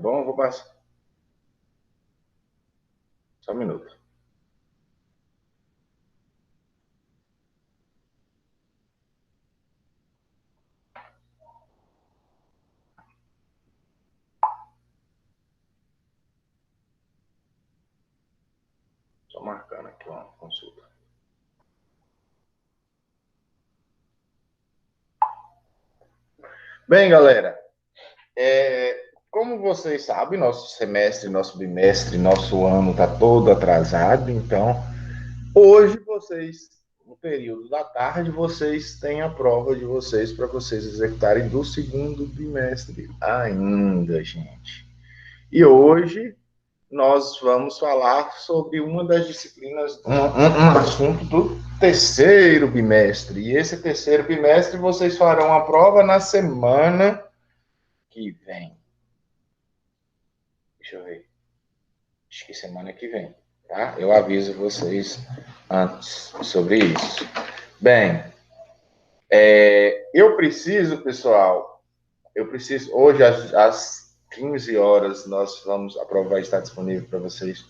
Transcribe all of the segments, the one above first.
bom? Eu vou passar. Só um minuto. Só marcando aqui uma consulta. Bem, galera, como vocês sabem, nosso semestre, nosso bimestre, nosso ano está todo atrasado, então hoje vocês, no período da tarde, vocês têm a prova de vocês para vocês executarem do segundo bimestre ainda, gente. E hoje nós vamos falar sobre uma das disciplinas, um assunto do terceiro bimestre. E esse terceiro bimestre vocês farão a prova na semana que vem. Deixa eu ver. Acho que semana que vem, tá? Eu aviso vocês antes sobre isso. Bem, eu preciso, pessoal, hoje às 15 horas, a prova vai estar disponível para vocês.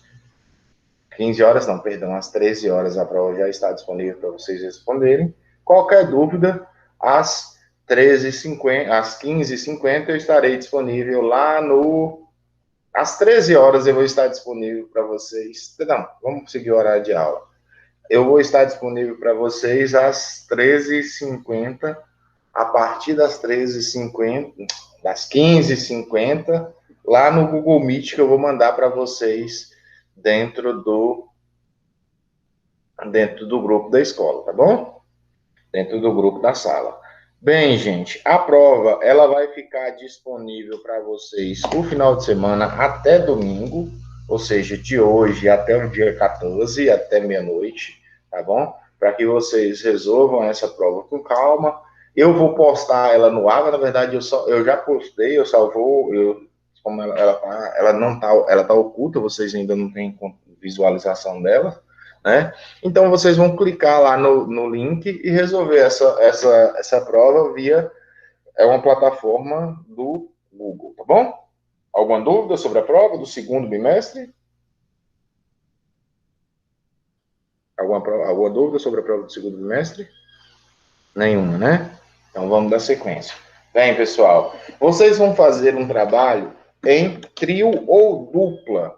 15 horas, não, perdão, às 13 horas a prova já está disponível para vocês responderem. Qualquer dúvida, às 13h50, às 15h50 eu estarei disponível lá no... Às 13 horas eu vou estar disponível para vocês. Não, vamos seguir o horário de aula. Eu vou estar disponível para vocês às 13h50, a partir das 13h50, das 15h50, lá no Google Meet que eu vou mandar para vocês dentro do grupo da escola, tá bom? Dentro do grupo da sala. Bem, gente, a prova ela vai ficar disponível para vocês o final de semana até domingo, ou seja, de hoje até o dia 14, até meia-noite, tá bom? Para que vocês resolvam essa prova com calma. Eu vou postar ela no AVA, na verdade eu já postei, eu só vou, como ela não tá, ela tá oculta, vocês ainda não têm visualização dela, né? Então, vocês vão clicar lá no link e resolver essa prova via uma plataforma do Google, tá bom? Alguma dúvida sobre a prova do segundo bimestre? Alguma dúvida sobre a prova do segundo bimestre? Nenhuma, né? Então, vamos dar sequência. Bem, pessoal, vocês vão fazer um trabalho em trio ou dupla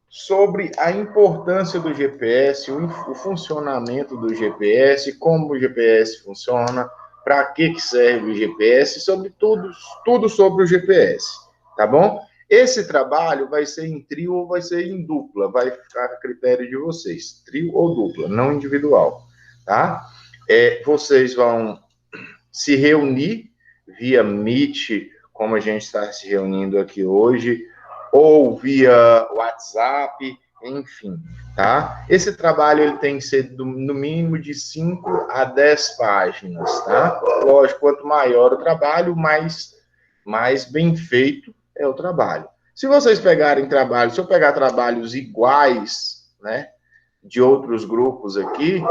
sobre a importância do GPS, o funcionamento do GPS, como o GPS funciona, para que serve o GPS, sobre tudo sobre o GPS, tá bom? Esse trabalho vai ser em trio ou vai ser em dupla, vai ficar a critério de vocês, trio ou dupla, não individual, tá? Vocês vão se reunir via Meet, como a gente está se reunindo aqui hoje, ou via WhatsApp, enfim, tá? Esse trabalho ele tem que ser no mínimo de 5 a 10 páginas, tá? Lógico, quanto maior o trabalho, mais bem feito é o trabalho. Se vocês pegarem trabalho, se eu pegar trabalhos iguais, né, de outros grupos aqui,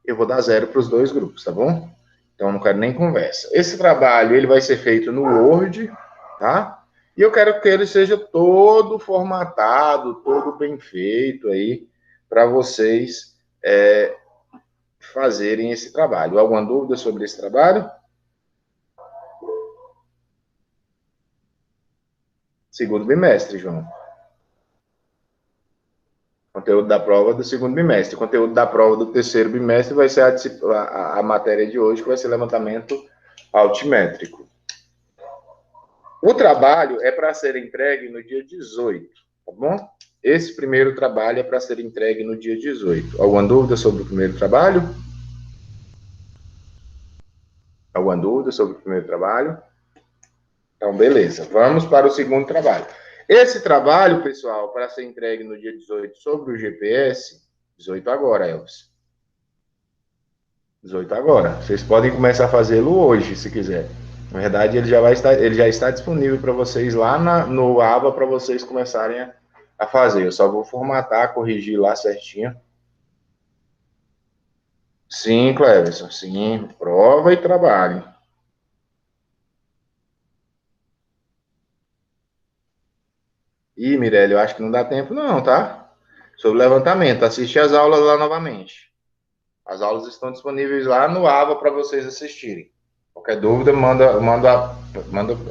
eu vou dar 0 para os dois grupos, tá bom? Então, não quero nem conversa. Esse trabalho, ele vai ser feito no Word, tá? E eu quero que ele seja todo formatado, todo bem feito aí, para vocês fazerem esse trabalho. Alguma dúvida sobre esse trabalho? Segundo bimestre, João. Conteúdo da prova do segundo bimestre. Conteúdo da prova do terceiro bimestre vai ser a matéria de hoje, que vai ser levantamento altimétrico. O trabalho é para ser entregue no dia 18, tá bom? Esse primeiro trabalho é para ser entregue no dia 18. Alguma dúvida sobre o primeiro trabalho? Alguma dúvida sobre o primeiro trabalho? Então, beleza. Vamos para o segundo trabalho. Esse trabalho, pessoal, para ser entregue no dia 18 sobre o GPS, 18 agora, Elvis. 18 agora. Vocês podem começar a fazê-lo hoje, se quiser. Na verdade, ele já está disponível para vocês lá no ABA para vocês começarem a fazer. Eu só vou formatar, corrigir lá certinho. Sim, Cleverson, sim. Prova e trabalho. Ih, Mirelle, eu acho que não dá tempo não, tá? Sobre levantamento, assiste as aulas lá novamente. As aulas estão disponíveis lá no AVA para vocês assistirem. Qualquer dúvida, manda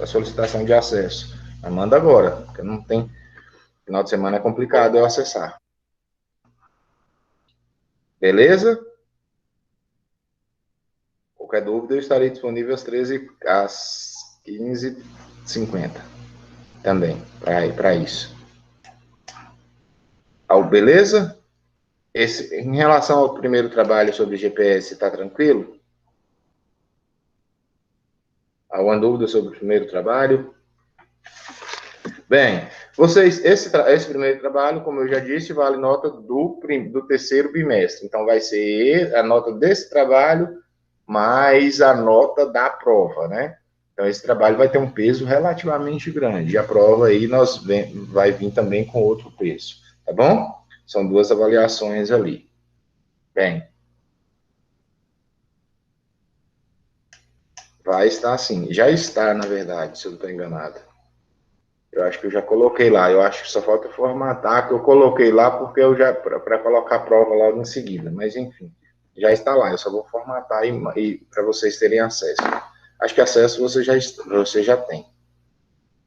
a solicitação de acesso. Mas manda agora, porque não tem. Final de semana é complicado eu acessar. Beleza? Qualquer dúvida, eu estarei disponível às 15h50 também, para isso. Beleza? Em relação ao primeiro trabalho sobre GPS, está tranquilo? Alguma dúvida sobre o primeiro trabalho? Bem, esse primeiro trabalho, como eu já disse, vale nota do terceiro bimestre. Então, vai ser a nota desse trabalho mais a nota da prova, né? Então, esse trabalho vai ter um peso relativamente grande. E a prova aí vai vir também com outro peso, tá bom? São duas avaliações ali. Bem, vai estar assim. Já está, na verdade, se eu não estou enganado. Eu acho que eu já coloquei lá. Eu acho que só falta formatar, que eu coloquei lá porque eu já para colocar a prova logo em seguida. Mas enfim, já está lá. Eu só vou formatar e para vocês terem acesso. Acho que acesso você já tem.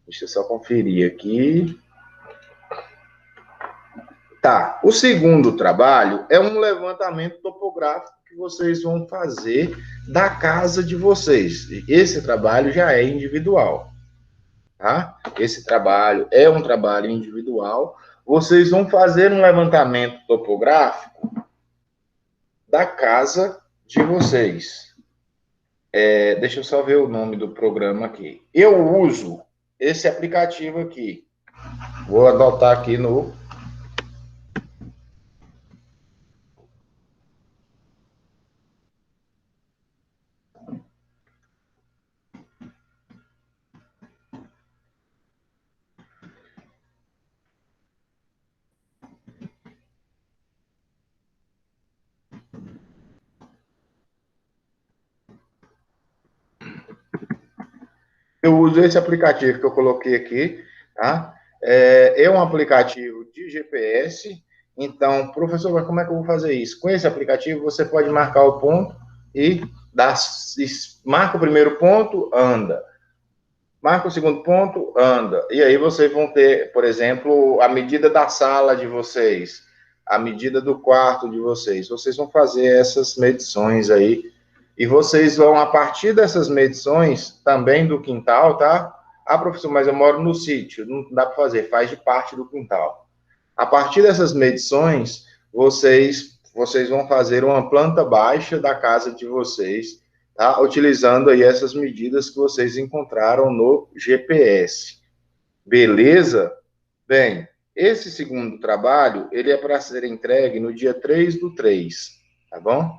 Deixa eu só conferir aqui. Tá. O segundo trabalho é um levantamento topográfico que vocês vão fazer da casa de vocês. Esse trabalho já é individual. Tá? Esse trabalho é um trabalho individual. Vocês vão fazer um levantamento topográfico da casa de vocês. Deixa eu só ver o nome do programa aqui. Eu uso esse aplicativo aqui. Vou adotar aqui no. Eu uso esse aplicativo que eu coloquei aqui, tá? É um aplicativo de GPS. Então, professor, mas como é que eu vou fazer isso? Com esse aplicativo, você pode marcar o ponto e marca o primeiro ponto, anda. Marca o segundo ponto, anda. E aí vocês vão ter, por exemplo, a medida da sala de vocês, a medida do quarto de vocês. Vocês vão fazer essas medições aí. E vocês vão, a partir dessas medições, também do quintal, tá? Ah, professor, mas eu moro no sítio, não dá para fazer, faz de parte do quintal. A partir dessas medições, vocês vão fazer uma planta baixa da casa de vocês, tá? Utilizando aí essas medidas que vocês encontraram no GPS. Beleza? Bem, esse segundo trabalho, ele é para ser entregue no dia 3/3, tá bom?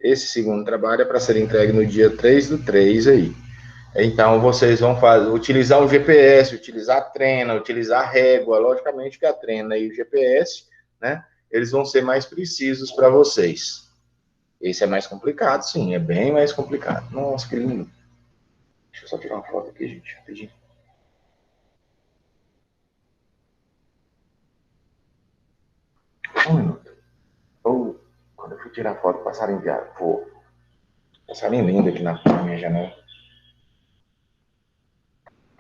Esse segundo trabalho é para ser entregue no dia 3/3 aí. Então, vocês vão utilizar o GPS, utilizar a trena, utilizar a régua. Logicamente que a trena e o GPS, né, eles vão ser mais precisos para vocês. Esse é mais complicado, sim, é bem mais complicado. Nossa, que lindo. Deixa eu só tirar uma foto aqui, gente, rapidinho. Um minuto. Oh, quando eu fui tirar foto, passarinho viado. Pô, passarinho lindo aqui na minha janela.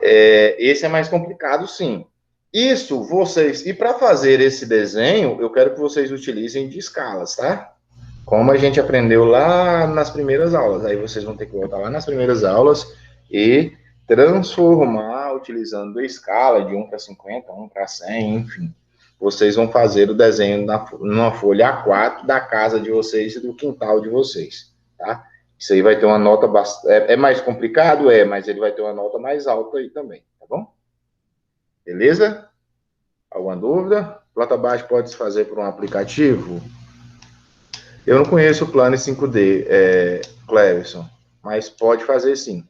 Esse é mais complicado, sim. Isso, vocês. E para fazer esse desenho, eu quero que vocês utilizem de escalas, tá? Como a gente aprendeu lá nas primeiras aulas. Aí vocês vão ter que voltar lá nas primeiras aulas e transformar, utilizando a escala de 1 para 50, 1 para 100, enfim. Vocês vão fazer o desenho numa folha A4 da casa de vocês e do quintal de vocês, tá? Isso aí vai ter uma nota bastante. É mais complicado? Mas ele vai ter uma nota mais alta aí também, tá bom? Beleza? Alguma dúvida? Planta baixa pode se fazer por um aplicativo? Eu não conheço o Plano 5D, Cleverson, mas pode fazer sim.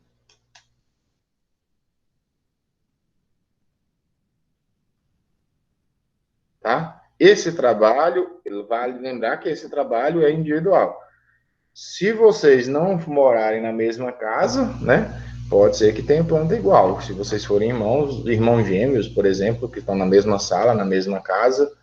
Tá? Esse trabalho, vale lembrar que esse trabalho é individual. Se vocês não morarem na mesma casa, né? Pode ser que tenha planta igual. Se vocês forem irmãos gêmeos, por exemplo, que estão na mesma sala, na mesma casa,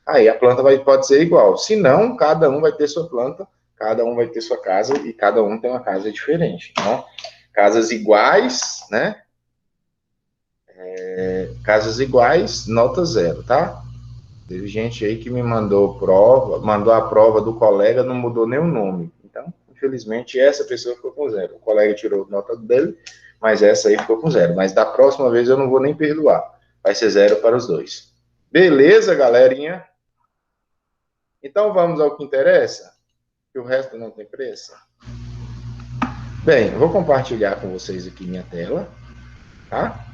aí a planta pode ser igual. Se não, cada um vai ter sua planta, cada um vai ter sua casa e cada um tem uma casa diferente. Então, casas iguais, né? Casas iguais, nota zero, tá? Teve gente aí que me mandou a prova do colega, não mudou nem o nome. Então, infelizmente, essa pessoa ficou com zero. O colega tirou nota dele, mas essa aí ficou com zero. Mas da próxima vez eu não vou nem perdoar. Vai ser zero para os dois. Beleza, galerinha? Então vamos ao que interessa, que o resto não tem preço. Bem, eu vou compartilhar com vocês aqui minha tela, tá?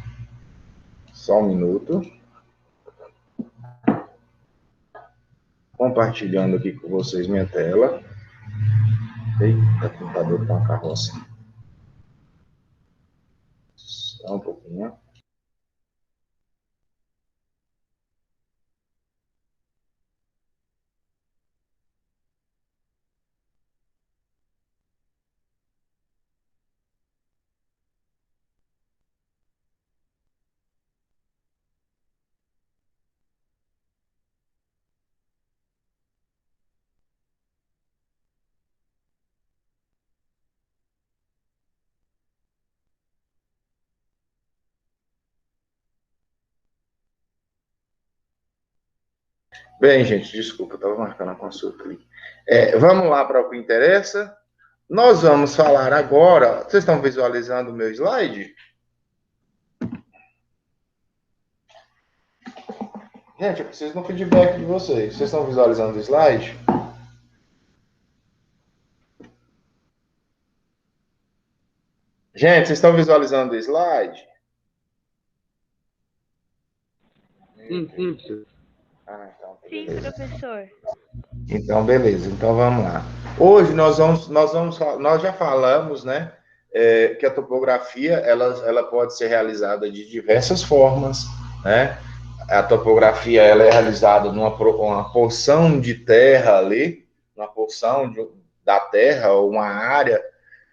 Só um minuto. Compartilhando aqui com vocês minha tela. Eita, o computador tá uma carroça. Só um pouquinho. Bem, gente, desculpa, eu estava marcando a consulta ali. Vamos lá para o que interessa. Nós vamos falar agora. Vocês estão visualizando o meu slide? Gente, eu preciso de um feedback de vocês. Vocês estão visualizando o slide? Gente, vocês estão visualizando o slide? Sim. Ah, então, Sim, professor. Então, beleza. Então, vamos lá. Hoje nós já falamos, né, que a topografia ela pode ser realizada de diversas formas, né? A topografia ela é realizada uma porção de terra ali, uma porção da terra ou uma área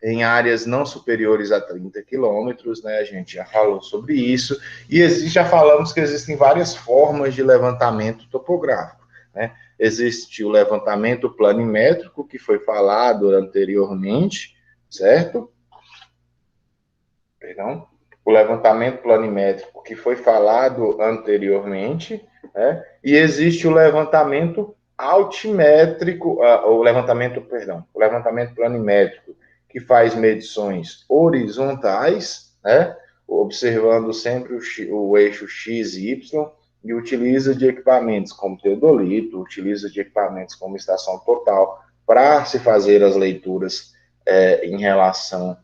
em áreas não superiores a 30 quilômetros, né? A gente já falou sobre isso e já falamos que existem várias formas de levantamento topográfico, né? Existe o levantamento planimétrico, que foi falado anteriormente, certo? Perdão. O levantamento planimétrico, que foi falado anteriormente, né? E existe o levantamento altimétrico, o levantamento planimétrico, que faz medições horizontais, né? Observando sempre o eixo X e Y, e utiliza de equipamentos como teodolito, utiliza de equipamentos como estação total, para se fazer as leituras em relação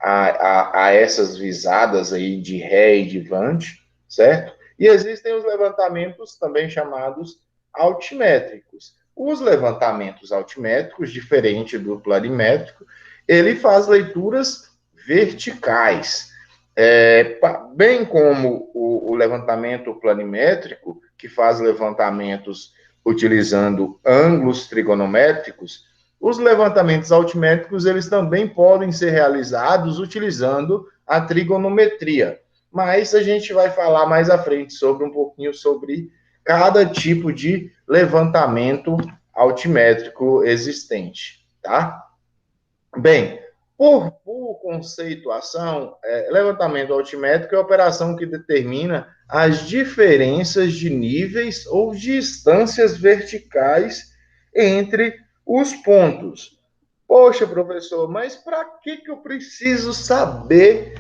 a essas visadas aí de ré e de vante, certo? E existem os levantamentos também chamados altimétricos. Os levantamentos altimétricos, diferente do planimétrico, ele faz leituras verticais. Bem como o levantamento planimétrico, que faz levantamentos utilizando ângulos trigonométricos, os levantamentos altimétricos eles também podem ser realizados utilizando a trigonometria. Mas a gente vai falar mais à frente um pouquinho sobre cada tipo de levantamento altimétrico existente, tá? Bem, por conceituação, levantamento altimétrico é a operação que determina as diferenças de níveis ou distâncias verticais entre os pontos. Poxa, professor, mas para que eu preciso saber?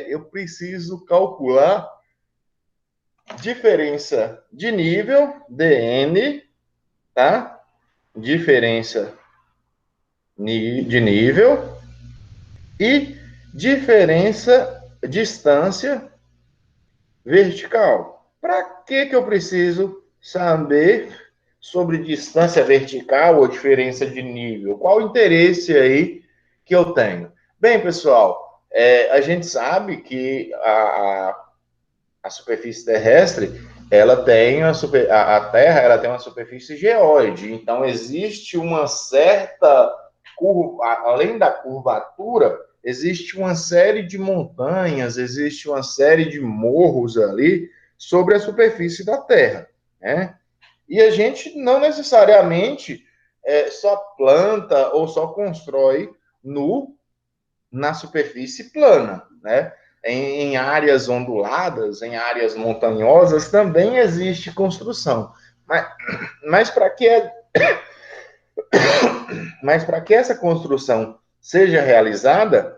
Eu preciso calcular diferença de nível, dN, tá? Diferença de nível e distância vertical. Para que eu preciso saber sobre distância vertical ou diferença de nível? Qual o interesse aí que eu tenho? Bem, pessoal, a gente sabe que a superfície terrestre ela tem a Terra ela tem uma superfície geóide, então existe uma certa curva, além da curvatura, existe uma série de montanhas, existe uma série de morros ali sobre a superfície da Terra, né? E a gente não necessariamente só planta ou só constrói no na superfície plana, né? Em áreas onduladas, em áreas montanhosas, também existe construção. Mas para que, essa construção seja realizada,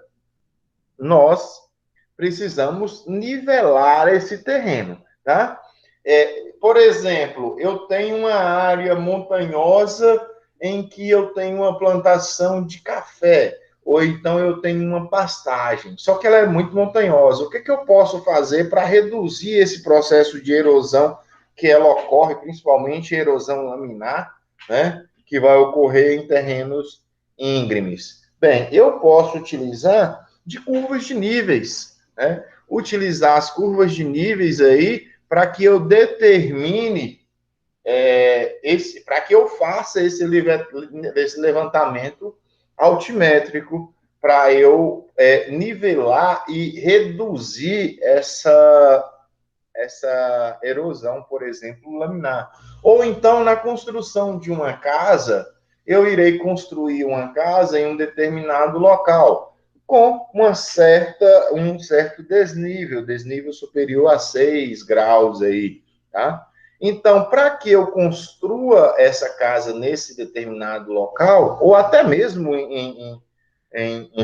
nós precisamos nivelar esse terreno, tá? Por exemplo, eu tenho uma área montanhosa em que eu tenho uma plantação de café, ou então eu tenho uma pastagem, só que ela é muito montanhosa. O que eu posso fazer para reduzir esse processo de erosão que ela ocorre, principalmente erosão laminar, né? Que vai ocorrer em terrenos íngremes. Bem, eu posso utilizar de curvas de níveis, né? Utilizar as curvas de níveis aí para que eu determine para que eu faça esse levantamento altimétrico para eu nivelar e reduzir essa erosão, por exemplo, laminar. Ou então, na construção de uma casa, eu irei construir uma casa em um determinado local, com um certo desnível superior a 6 graus aí, tá? Então, para que eu construa essa casa nesse determinado local, ou até mesmo em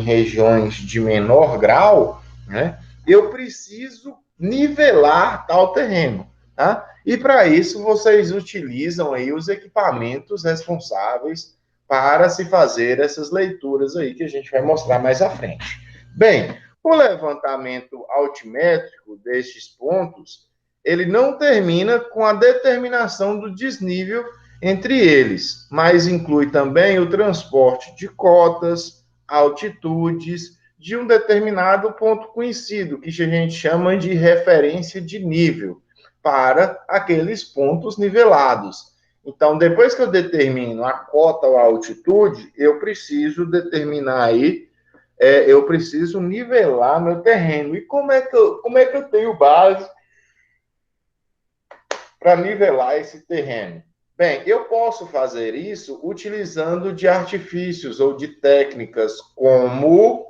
regiões de menor grau, né, eu preciso nivelar tal terreno, tá? E para isso vocês utilizam aí os equipamentos responsáveis para se fazer essas leituras aí que a gente vai mostrar mais à frente. Bem, o levantamento altimétrico destes pontos, ele não termina com a determinação do desnível entre eles, mas inclui também o transporte de cotas, altitudes de um determinado ponto conhecido, que a gente chama de referência de nível, para aqueles pontos nivelados. Então, depois que eu determino a cota ou a altitude, eu preciso determinar aí, eu preciso nivelar meu terreno. E como é que eu tenho base para nivelar esse terreno? Bem, eu posso fazer isso utilizando de artifícios ou de técnicas como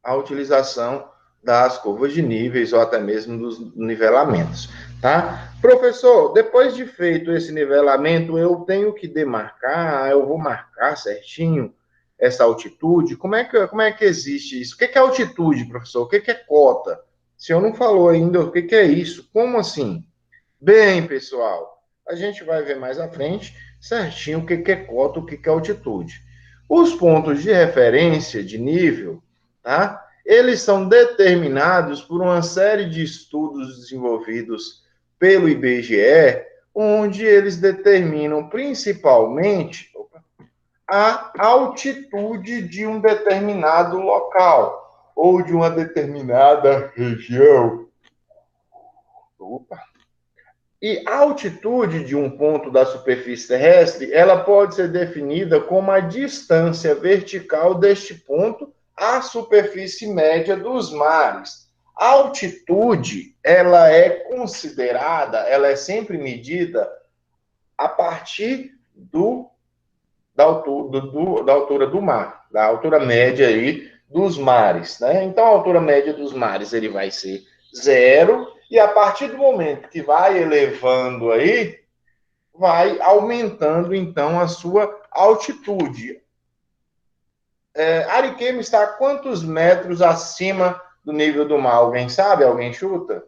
a utilização das curvas de níveis ou até mesmo dos nivelamentos, tá? Professor, depois de feito esse nivelamento, eu tenho que demarcar, eu vou marcar certinho essa altitude? Como é que existe isso? O que é altitude, professor? O que é cota? O senhor não falou ainda o que é isso? Como assim? Bem, pessoal, a gente vai ver mais à frente certinho o que é cota, o que é altitude. Os pontos de referência de nível, tá? Eles são determinados por uma série de estudos desenvolvidos pelo IBGE, onde eles determinam principalmente a altitude de um determinado local ou de uma determinada região. Opa. E a altitude de um ponto da superfície terrestre, ela pode ser definida como a distância vertical deste ponto à superfície média dos mares. A altitude, ela é considerada, ela é sempre medida a partir da altura do mar, da altura média aí dos mares, né? Então, a altura média dos mares, ele vai ser zero, e a partir do momento que vai elevando aí, vai aumentando, então, a sua altitude. Ariquemes está a quantos metros acima do nível do mar? Alguém sabe? Alguém chuta?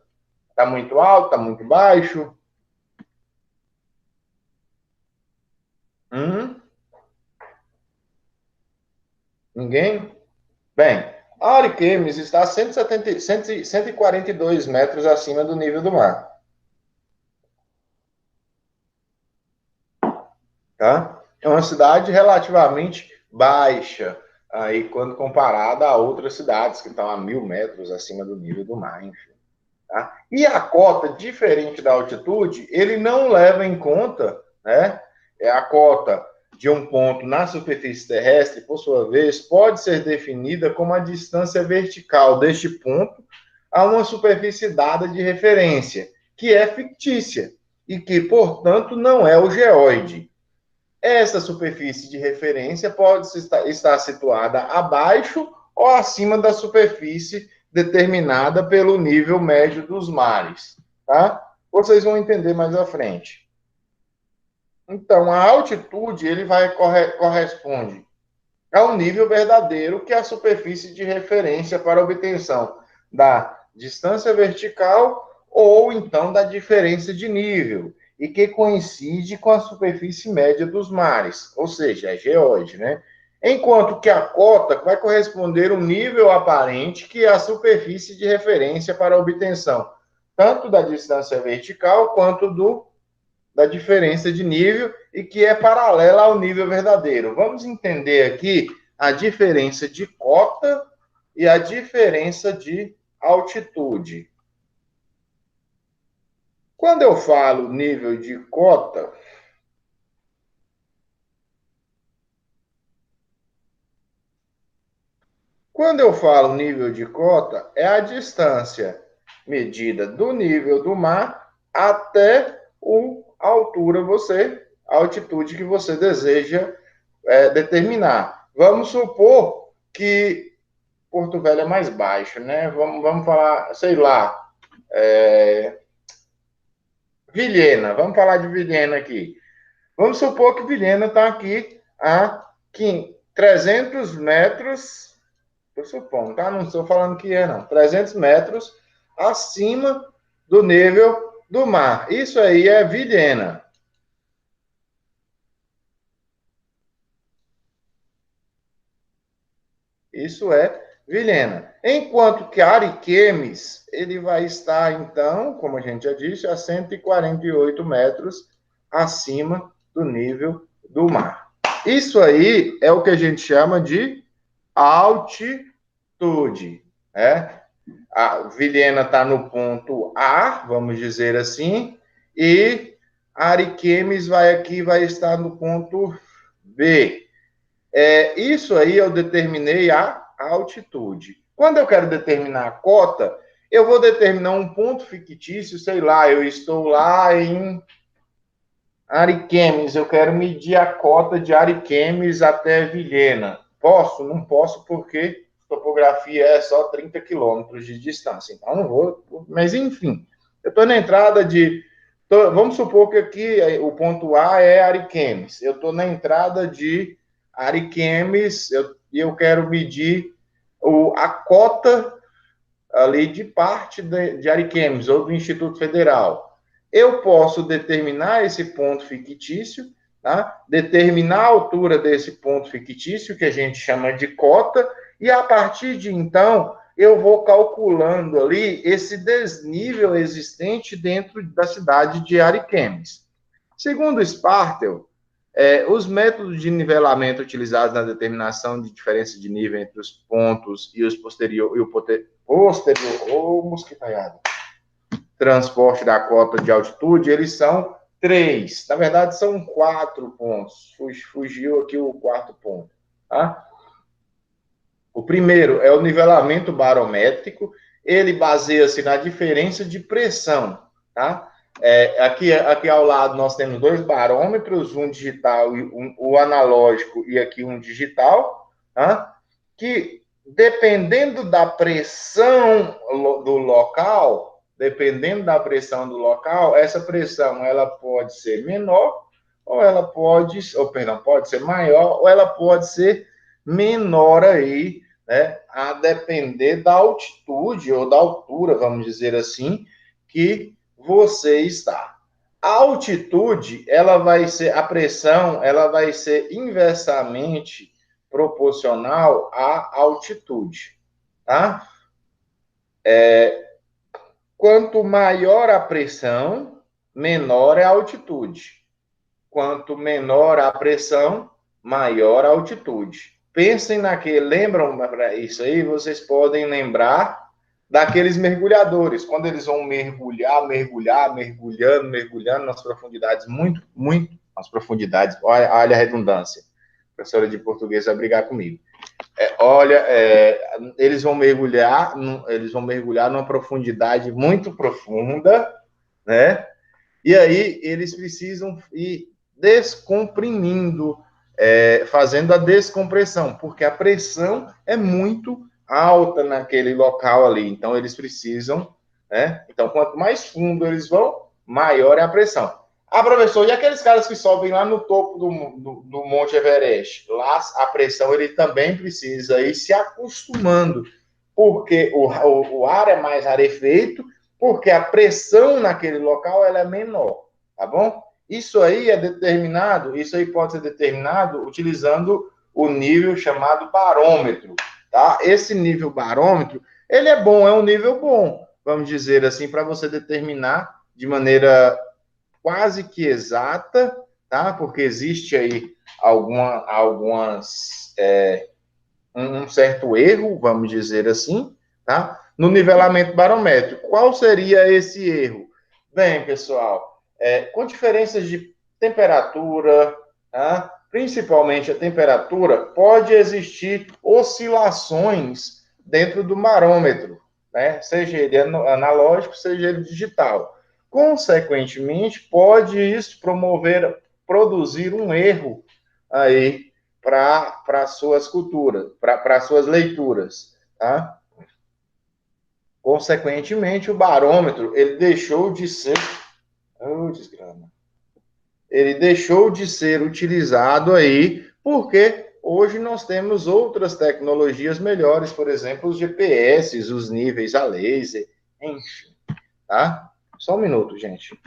Está muito alto? Está muito baixo? Ninguém? Bem, a Ariquemes está a 142 metros acima do nível do mar. Tá? É uma cidade relativamente baixa, aí quando comparada a outras cidades que estão a 1.000 metros acima do nível do mar, enfim. Tá? E a cota, diferente da altitude, ele não leva em conta, né, a cota de um ponto na superfície terrestre, por sua vez, pode ser definida como a distância vertical deste ponto a uma superfície dada de referência, que é fictícia e que, portanto, não é o geóide. Essa superfície de referência pode estar situada abaixo ou acima da superfície determinada pelo nível médio dos mares, tá? Vocês vão entender mais à frente. Então, a altitude ele corresponde ao nível verdadeiro, que é a superfície de referência para obtenção da distância vertical ou então da diferença de nível, e que coincide com a superfície média dos mares, ou seja, a geóide, né? Enquanto que a cota vai corresponder ao nível aparente, que é a superfície de referência para a obtenção tanto da distância vertical quanto da diferença de nível e que é paralela ao nível verdadeiro. Vamos entender aqui a diferença de cota e a diferença de altitude. Quando eu falo nível de cota, é a distância medida do nível do mar até a altura a altitude que você deseja determinar. Vamos supor que Porto Velho é mais baixo, né? Vamos falar, sei lá, Vilhena. Vamos falar de Vilhena aqui. Vamos supor que Vilhena está aqui a 300 metros, estou supondo, tá? Não estou falando que é, não. 300 metros acima do nível do mar. Isso aí é Vilhena. Isso é Vilhena. Enquanto que Ariquemes, ele vai estar, então, como a gente já disse, a 148 metros acima do nível do mar. Isso aí é o que a gente chama de altitude. Né? A Vilhena está no ponto A, vamos dizer assim, e Ariquemes vai estar no ponto B. Isso aí eu determinei a altitude. Quando eu quero determinar a cota, eu vou determinar um ponto fictício, sei lá, eu estou lá em Ariquemes, eu quero medir a cota de Ariquemes até Vilhena. Posso? Não posso, porque topografia é só 30 quilômetros de distância. Então, não vou. Mas, enfim, eu estou na entrada de. Vamos supor que aqui o ponto A é Ariquemes. Eu estou na entrada de Ariquemes e eu quero medir a cota ali de parte de Ariquemes ou do Instituto Federal. Eu posso determinar esse ponto fictício, tá? Determinar a altura desse ponto fictício, que a gente chama de cota, e a partir de então, eu vou calculando ali esse desnível existente dentro da cidade de Ariquemes. Segundo Spartel, os métodos de nivelamento utilizados na determinação de diferença de nível entre os pontos e o posterior, mosquitaiada, transporte da cota de altitude, eles são 3. Na verdade, são 4 pontos. Fugiu aqui o quarto ponto. Tá? O primeiro é o nivelamento barométrico. Ele baseia-se na diferença de pressão. Tá? Aqui ao lado nós temos 2 barômetros, um digital e o analógico e aqui um digital, tá? Que dependendo da pressão do local, essa pressão ela pode ser menor ou ela pode ser maior ou ela pode ser menor aí, né? A depender da altitude ou da altura, vamos dizer assim, que você está. A altitude, a pressão, ela vai ser inversamente proporcional à altitude, tá? Quanto maior a pressão, menor é a altitude. Quanto menor a pressão, maior a altitude. Pensem lembram isso aí? Vocês podem lembrar daqueles mergulhadores, quando eles vão mergulhando nas profundidades muito, muito as profundidades, olha a redundância. A professora de português vai brigar comigo. Olha, eles vão mergulhar numa profundidade muito profunda, né? E aí eles precisam ir descomprimindo, fazendo a descompressão, porque a pressão é muito alta naquele local ali. Então eles precisam, né? Então quanto mais fundo eles vão, maior é a pressão. Ah, professor, e aqueles caras que sobem lá no topo do Monte Everest? Lá a pressão ele também precisa ir se acostumando, porque o ar é mais rarefeito, porque a pressão naquele local ela é menor, tá bom? Isso aí pode ser determinado utilizando o nível chamado barômetro, tá? Esse nível barômetro, ele é bom, é um nível bom, vamos dizer assim, para você determinar de maneira quase que exata, tá? Porque existe aí um certo erro, vamos dizer assim, tá? No nivelamento barométrico. Qual seria esse erro? Bem, pessoal, com diferenças de temperatura, tá? Principalmente a temperatura, pode existir oscilações dentro do barômetro, né? Seja ele analógico, seja ele digital. Consequentemente, pode isso produzir um erro aí para suas culturas, para suas leituras, tá? Consequentemente, o barômetro ele deixou de ser, desgrama, ele deixou de ser utilizado aí porque hoje nós temos outras tecnologias melhores, por exemplo, os GPS, os níveis a laser, enfim, tá? Só um minuto, gente.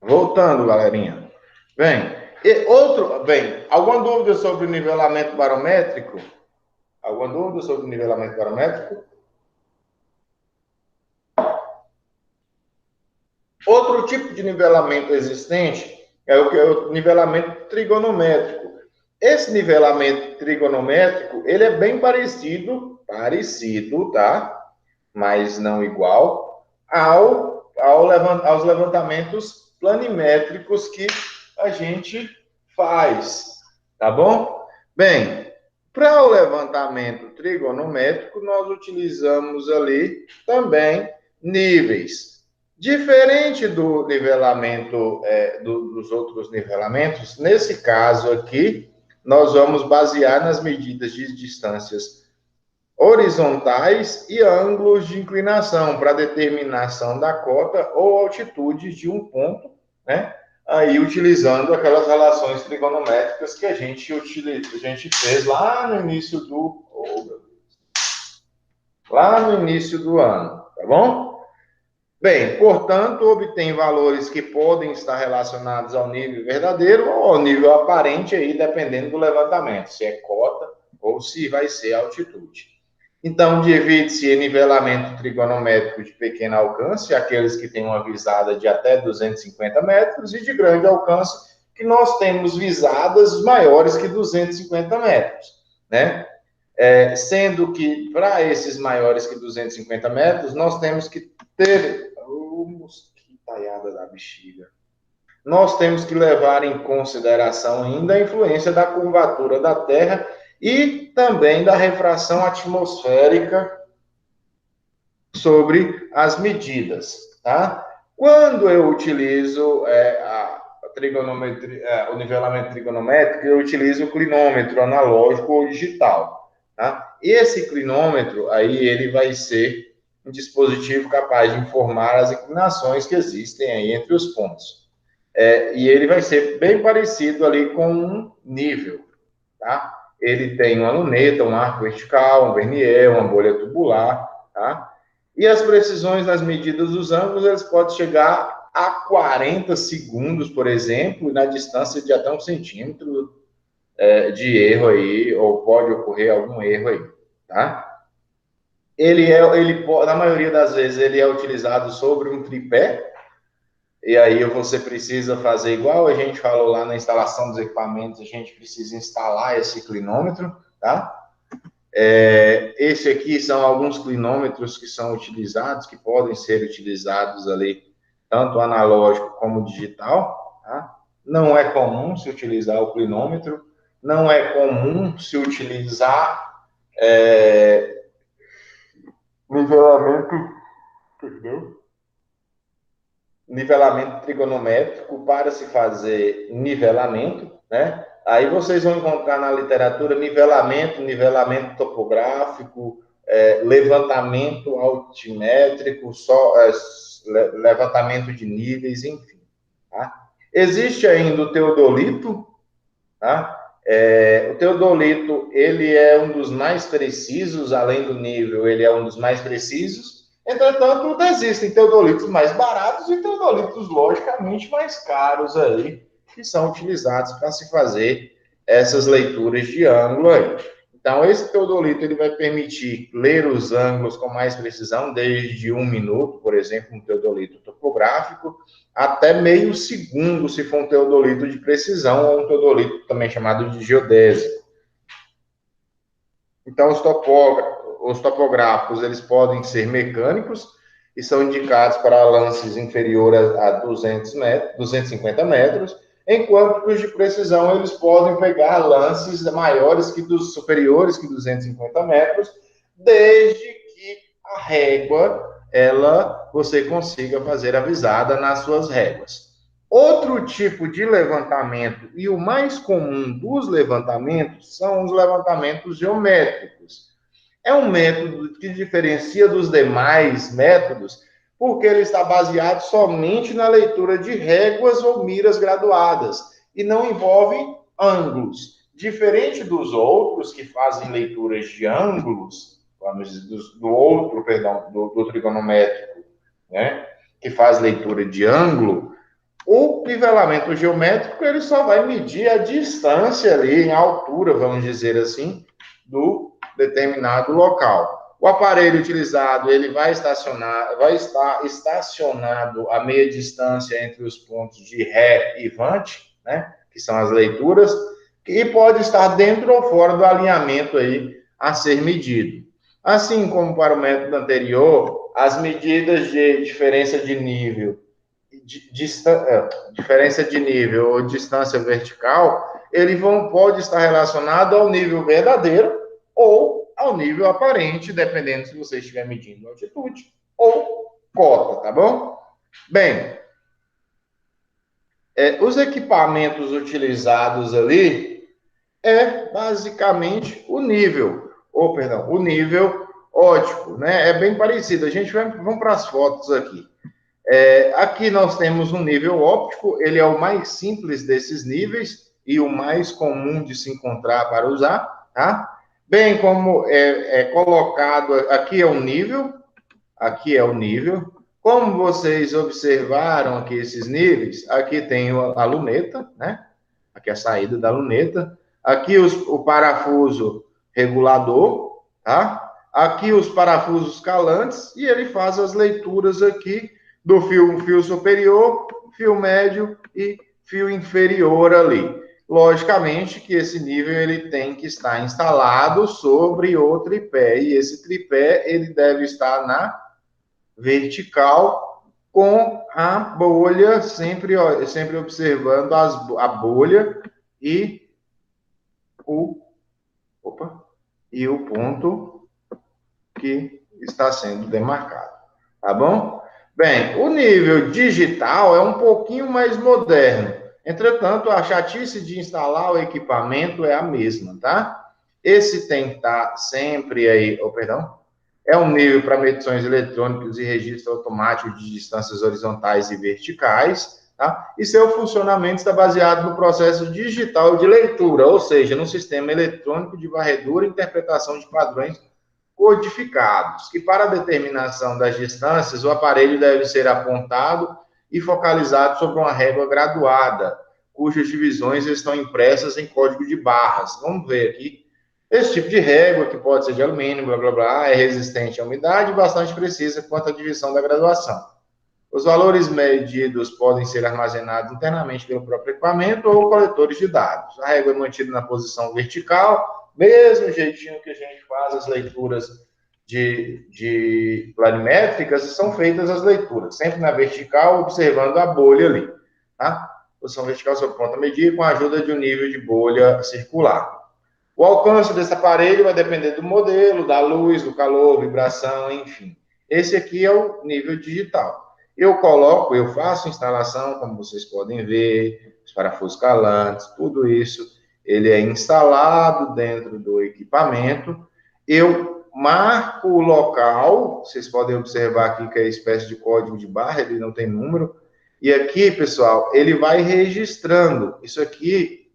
Voltando, galerinha. Alguma dúvida sobre o nivelamento barométrico? Alguma dúvida sobre o nivelamento barométrico? Outro tipo de nivelamento existente é o nivelamento trigonométrico. Esse nivelamento trigonométrico, ele é bem parecido, tá? Mas não igual aos levantamentos planimétricos que a gente faz, tá bom? Bem, para o levantamento trigonométrico, nós utilizamos ali também níveis. Diferente do nivelamento, dos outros nivelamentos, nesse caso aqui, nós vamos basear nas medidas de distâncias horizontais e ângulos de inclinação para determinação da cota ou altitude de um ponto, né? Aí utilizando aquelas relações trigonométricas que a gente fez lá no início do ano, tá bom? Bem, portanto, obtém valores que podem estar relacionados ao nível verdadeiro ou ao nível aparente aí, dependendo do levantamento, se é cota ou se vai ser altitude. Então, divide-se em nivelamento trigonométrico de pequeno alcance, aqueles que têm uma visada de até 250 metros, e de grande alcance, que nós temos visadas maiores que 250 metros, né? Sendo que, para esses maiores que 250 metros, nós temos que ter... mosquitaiada da bexiga. Nós temos que levar em consideração ainda a influência da curvatura da Terra e também da refração atmosférica sobre as medidas, tá? Quando eu utilizo a trigonometria, o nivelamento trigonométrico, eu utilizo o clinômetro analógico ou digital, tá? E esse clinômetro aí ele vai ser um dispositivo capaz de informar as inclinações que existem aí entre os pontos. E ele vai ser bem parecido ali com um nível, tá? Ele tem uma luneta, um arco vertical, um vernier, uma bolha tubular, tá? E as precisões nas medidas dos ângulos, eles podem chegar a 40 segundos, por exemplo, na distância de até 1 centímetro de erro aí, ou pode ocorrer algum erro aí, tá? Na maioria das vezes, ele é utilizado sobre um tripé, e aí você precisa fazer igual a gente falou lá na instalação dos equipamentos, a gente precisa instalar esse clinômetro, tá? Esse aqui são alguns clinômetros que são utilizados, que podem ser utilizados ali, tanto analógico como digital, tá? Não é comum se utilizar o clinômetro, não é comum se utilizar nivelamento, entendeu? Nivelamento trigonométrico para se fazer nivelamento, né? Aí vocês vão encontrar na literatura nivelamento, nivelamento topográfico, levantamento altimétrico, levantamento de níveis, enfim. Tá? Existe ainda o teodolito, tá? O teodolito, ele é um dos mais precisos, além do nível, ele é um dos mais precisos. Entretanto, existem teodolitos mais baratos e teodolitos, logicamente, mais caros aí, que são utilizados para se fazer essas leituras de ângulo aí. Então, esse teodolito ele vai permitir ler os ângulos com mais precisão, desde 1 minuto, por exemplo, um teodolito topográfico, até meio segundo, se for um teodolito de precisão, ou um teodolito também chamado de geodésico. Então, os topográficos, eles podem ser mecânicos e são indicados para lances inferiores a 200 metros, 250 metros, enquanto que os de precisão, eles podem pegar lances maiores superiores que 250 metros, desde que a régua, você consiga fazer a visada nas suas réguas. Outro tipo de levantamento, e o mais comum dos levantamentos, são os levantamentos geométricos. É um método que diferencia dos demais métodos, porque ele está baseado somente na leitura de réguas ou miras graduadas, e não envolve ângulos. Diferente dos outros que fazem leituras de ângulos, do trigonométrico, né, que faz leitura de ângulo, o nivelamento geométrico ele só vai medir a distância ali, em altura, vamos dizer assim, do determinado local. O aparelho utilizado ele vai estar estacionado a meia distância entre os pontos de Ré e Vante, né, que são as leituras, e pode estar dentro ou fora do alinhamento aí a ser medido. Assim como para o método anterior, as medidas de diferença de nível diferença de nível ou distância vertical, pode estar relacionado ao nível verdadeiro ou ao nível aparente, dependendo se você estiver medindo altitude ou cota, tá bom? Bem, os equipamentos utilizados ali basicamente o nível ótico, né? É bem parecido. Vamos para as fotos aqui. Aqui nós temos um nível óptico, ele é o mais simples desses níveis e o mais comum de se encontrar para usar, tá? Bem como colocado, aqui é o nível, Como vocês observaram aqui esses níveis, aqui tem a luneta, né? Aqui a saída da luneta, aqui o parafuso regulador, tá? Aqui os parafusos calantes e ele faz as leituras aqui do fio superior, fio médio e fio inferior ali. Logicamente que esse nível ele tem que estar instalado sobre o tripé, e esse tripé ele deve estar na vertical com a bolha, sempre observando a bolha e e o ponto que está sendo demarcado. Tá bom? Bem, o nível digital é um pouquinho mais moderno. Entretanto, a chatice de instalar o equipamento é a mesma, tá? Esse tem que estar sempre aí, perdão, é um nível para medições eletrônicas e registro automático de distâncias horizontais e verticais, tá? E seu funcionamento está baseado no processo digital de leitura, ou seja, no sistema eletrônico de varredura e interpretação de padrões codificados, que para a determinação das distâncias, o aparelho deve ser apontado e focalizado sobre uma régua graduada, cujas divisões estão impressas em código de barras. Vamos ver aqui. Esse tipo de régua, que pode ser de alumínio, blá, blá, blá, é resistente à umidade e bastante precisa quanto à divisão da graduação. Os valores medidos podem ser armazenados internamente pelo próprio equipamento ou coletores de dados. A régua é mantida na posição vertical, mesmo jeitinho que a gente faz as leituras de planimétricas, são feitas as leituras, sempre na vertical, observando a bolha ali. Tá? Posição vertical sobre ponta medir com a ajuda de um nível de bolha circular. O alcance desse aparelho vai depender do modelo, da luz, do calor, vibração, enfim. Esse aqui é o nível digital. Eu faço instalação, como vocês podem ver, os parafusos calantes, tudo isso, ele é instalado dentro do equipamento. Eu marco o local, vocês podem observar aqui que é espécie de código de barra, ele não tem número. E aqui, pessoal, ele vai registrando. Isso aqui,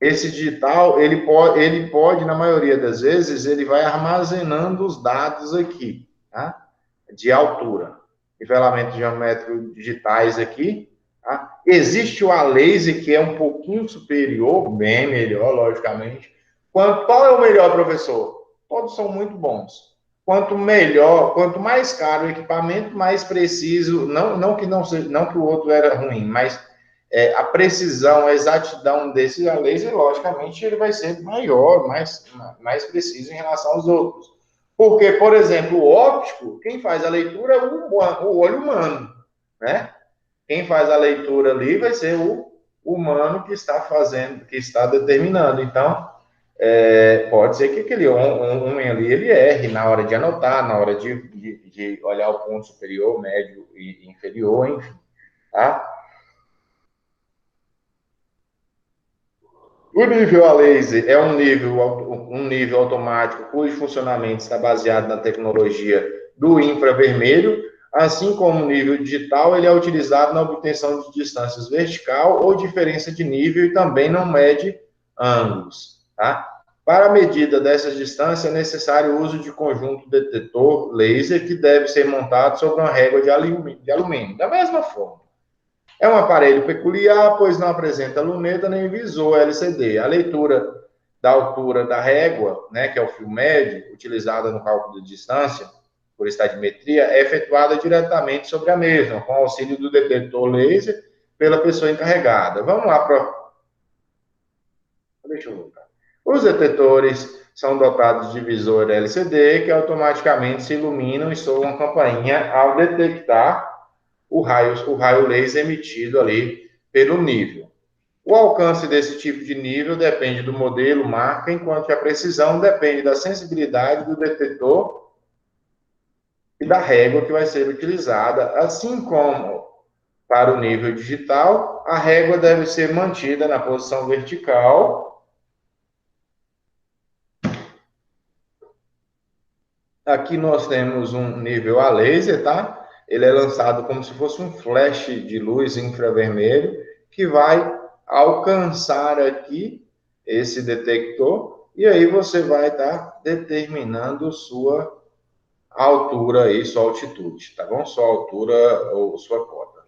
esse digital, ele pode, na maioria das vezes, ele vai armazenando os dados aqui, tá? De altura. Nivelamento geométrico digitais aqui. Tá? Existe o A-Laser, que é um pouquinho superior, bem melhor, logicamente. Qual é o melhor, professor? Todos são muito bons. Quanto melhor, quanto mais caro o equipamento, mais preciso, não que o outro era ruim, mas a precisão, a exatidão desse laser, logicamente, ele vai ser maior, mais preciso em relação aos outros. Porque, por exemplo, o óptico, quem faz a leitura é o olho humano, né? Quem faz a leitura ali vai ser o humano que está fazendo, que está determinando. Então, pode ser que aquele homem ali, ele erre na hora de anotar, na hora de olhar o ponto superior, médio e inferior, enfim, tá? O nível a laser é um nível automático cujo funcionamento está baseado na tecnologia do infravermelho, assim como o nível digital, ele é utilizado na obtenção de distâncias vertical ou diferença de nível e também não mede ângulos. Tá? Para a medida dessas distâncias, é necessário o uso de conjunto detetor laser que deve ser montado sobre uma régua de alumínio. Da mesma forma. É um aparelho peculiar, pois não apresenta luneta nem visor LCD. A leitura da altura da régua, né, que é o fio médio, utilizada no cálculo de distância, por estadimetria, é efetuada diretamente sobre a mesma, com auxílio do detetor laser pela pessoa encarregada. Vamos lá para... Deixa eu voltar. Os detetores são dotados de visor LCD, que automaticamente se iluminam e soam uma campainha ao detectar o raio laser emitido ali pelo nível. O alcance desse tipo de nível depende do modelo, marca, enquanto que a precisão depende da sensibilidade do detetor e da régua que vai ser utilizada, assim como para o nível digital, a régua deve ser mantida na posição vertical. Aqui nós temos um nível a laser, tá? Ele é lançado como se fosse um flash de luz infravermelho que vai alcançar aqui esse detector e aí você vai estar determinando sua altura aí, sua altitude, tá bom? Sua altura ou sua cota.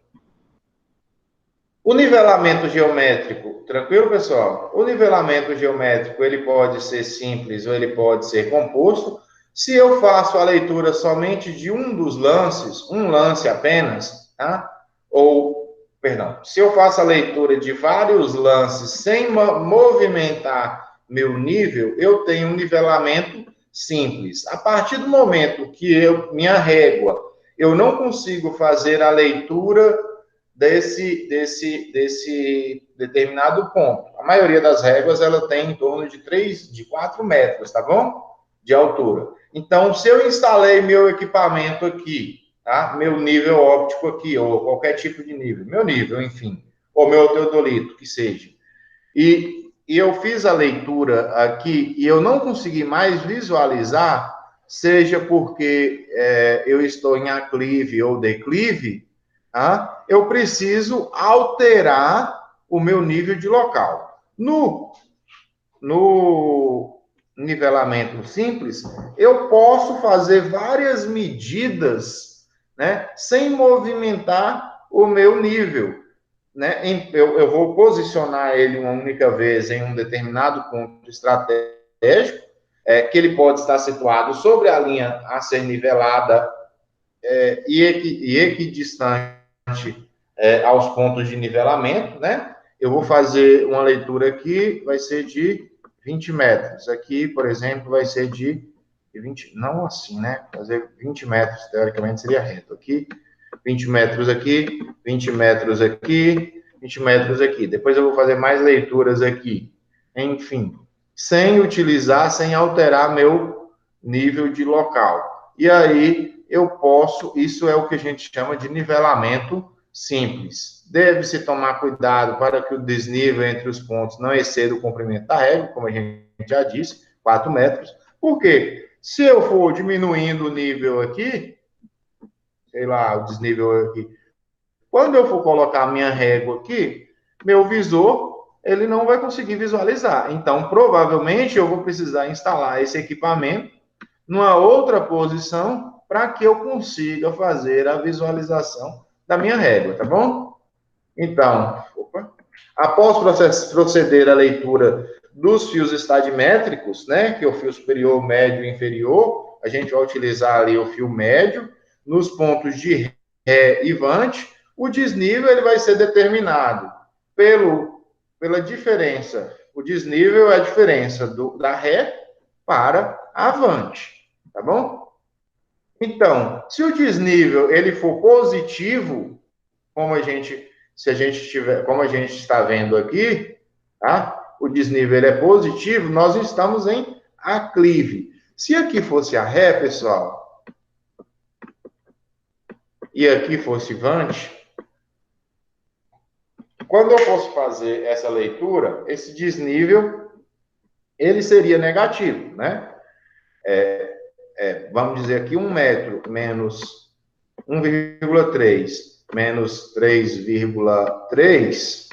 O nivelamento geométrico, tranquilo, pessoal? O nivelamento geométrico, ele pode ser simples ou ele pode ser composto. Se eu faço a leitura somente de um dos lances, um lance apenas, tá? Se eu faço a leitura de vários lances sem movimentar meu nível, eu tenho um nivelamento simples. A partir do momento que minha régua, eu não consigo fazer a leitura desse determinado ponto. A maioria das réguas, ela tem em torno de 4 metros, tá bom? De altura. Então, se eu instalei meu equipamento aqui, tá? Meu nível óptico aqui, ou qualquer tipo de nível, meu nível, enfim, ou meu teodolito, que seja, e eu fiz a leitura aqui e eu não consegui mais visualizar, seja porque eu estou em aclive ou declive, tá? Eu preciso alterar o meu nível de local. No nivelamento simples, eu posso fazer várias medidas, né, sem movimentar o meu nível, né? Eu vou posicionar ele uma única vez em um determinado ponto estratégico, que ele pode estar situado sobre a linha a ser nivelada e equidistante aos pontos de nivelamento, né? Eu vou fazer uma leitura aqui, vai ser de 20 metros. Aqui, por exemplo, vai ser de 20, não assim, né? Fazer 20 metros, teoricamente, seria reto. Aqui, 20 metros aqui, 20 metros aqui, 20 metros aqui. Depois eu vou fazer mais leituras aqui. Enfim, sem alterar meu nível de local. E aí, eu posso, isso é o que a gente chama de nivelamento simples. Deve-se tomar cuidado para que o desnível entre os pontos não exceda o comprimento da régua, como a gente já disse, 4 metros. Por quê? Se eu for diminuindo o nível aqui, sei lá, o desnível aqui, quando eu for colocar a minha régua aqui, meu visor, ele não vai conseguir visualizar. Então, provavelmente, eu vou precisar instalar esse equipamento numa outra posição para que eu consiga fazer a visualização da minha régua, tá bom? Então, após proceder à leitura dos fios estadimétricos, né, que é o fio superior, médio e inferior, a gente vai utilizar ali o fio médio, nos pontos de Ré e Vante, o desnível ele vai ser determinado pela diferença. O desnível é a diferença da Ré para a Vante, tá bom? Então, se o desnível ele for positivo, se a gente tiver, como a gente está vendo aqui, tá? O desnível é positivo, nós estamos em aclive. Se aqui fosse a Ré, pessoal, e aqui fosse Vante, quando eu fosse fazer essa leitura, esse desnível ele seria negativo, né? Vamos dizer aqui 1 metro menos 1,3 menos 3,3.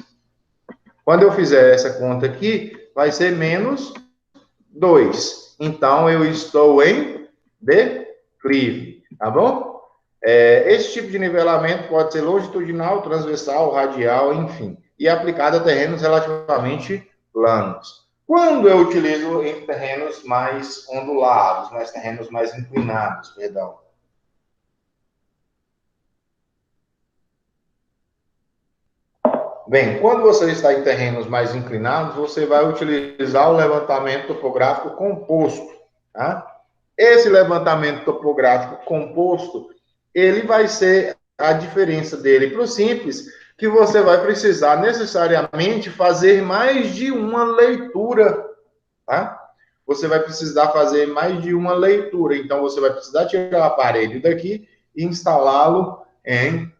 Quando eu fizer essa conta aqui, vai ser menos 2. Então, eu estou em declive, tá bom? Esse tipo de nivelamento pode ser longitudinal, transversal, radial, enfim, e aplicado a terrenos relativamente planos. Quando eu utilizo em terrenos mais ondulados, terrenos mais inclinados, perdão. Bem, quando você está em terrenos mais inclinados, você vai utilizar o levantamento topográfico composto, tá? Esse levantamento topográfico composto, ele vai ser a diferença dele para o simples, que você vai precisar necessariamente fazer mais de uma leitura, tá? Você vai precisar fazer mais de uma leitura, então você vai precisar tirar o aparelho daqui e instalá-lo em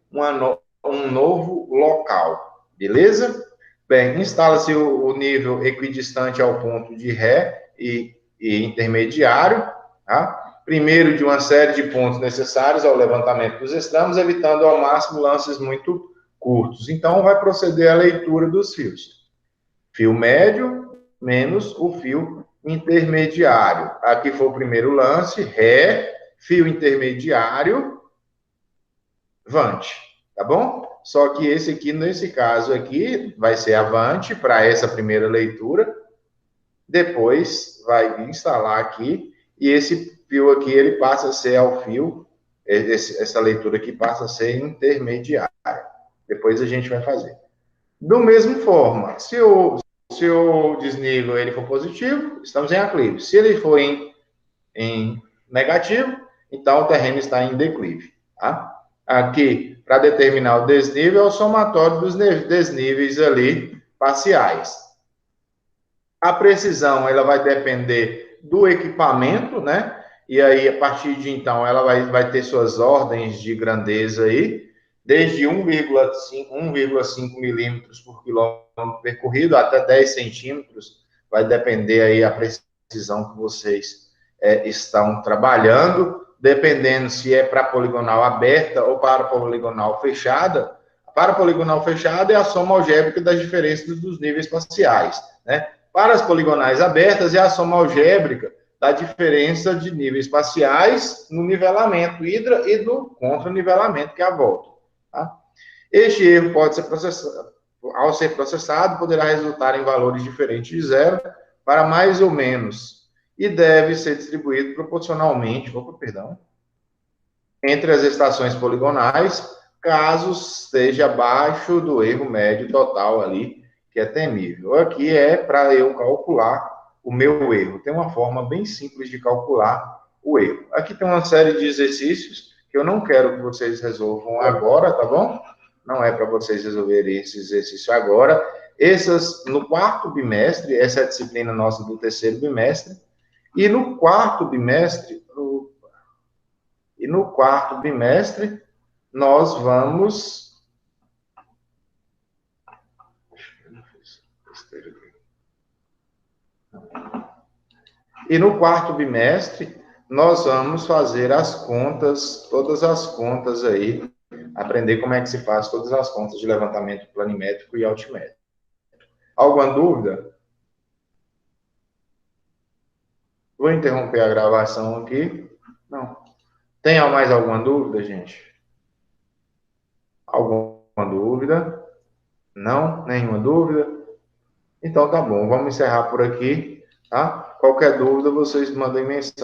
um novo local, beleza? Bem, instala-se o nível equidistante ao ponto de Ré e intermediário, tá? Primeiro de uma série de pontos necessários ao levantamento dos extremos, evitando ao máximo lances muito curtos. Então, vai proceder a leitura dos fios. Fio médio menos o fio intermediário. Aqui foi o primeiro lance, Ré, fio intermediário, Vante, tá bom? Só que esse aqui, nesse caso aqui, vai ser Avante para essa primeira leitura. Depois vai instalar aqui e esse fio aqui ele passa a ser ao fio, essa leitura aqui passa a ser intermediária. Depois a gente vai fazer. Do mesmo forma, se o desnível ele for positivo, estamos em aclive. Se ele for em negativo, então o terreno está em declive, tá? aqui, para determinar o desnível, é o somatório dos desníveis ali parciais. A precisão, ela vai depender do equipamento, né? E aí, a partir de então, ela vai ter suas ordens de grandeza aí, desde 1,5 milímetros por quilômetro percorrido até 10 centímetros, vai depender aí a precisão que vocês estão trabalhando, dependendo se é para poligonal aberta ou para poligonal fechada. Para poligonal fechada é a soma algébrica das diferenças dos níveis parciais, né? Para as poligonais abertas, é a soma algébrica da diferença de níveis parciais no nivelamento hidra e no contra-nivelamento, que é a volta. Tá? Este erro pode ser processado, ao ser processado, poderá resultar em valores diferentes de zero para mais ou menos, e deve ser distribuído proporcionalmente, entre as estações poligonais, caso esteja abaixo do erro médio total ali, que é temível. Aqui é para eu calcular o meu erro. Tem uma forma bem simples de calcular o erro. Aqui tem uma série de exercícios que eu não quero que vocês resolvam agora, tá bom? Não é para vocês resolverem esse exercício agora. Essas, no quarto bimestre, essa é a disciplina nossa do terceiro bimestre, e no quarto bimestre, nós vamos. E no quarto bimestre, nós vamos fazer as contas, todas as contas aí, aprender como é que se faz todas as contas de levantamento planimétrico e altimétrico. Alguma dúvida? Vou interromper a gravação aqui. Não. Tem mais alguma dúvida, gente? Alguma dúvida? Não? Nenhuma dúvida? Então tá bom, vamos encerrar por aqui, tá? Qualquer dúvida, vocês mandem mensagem.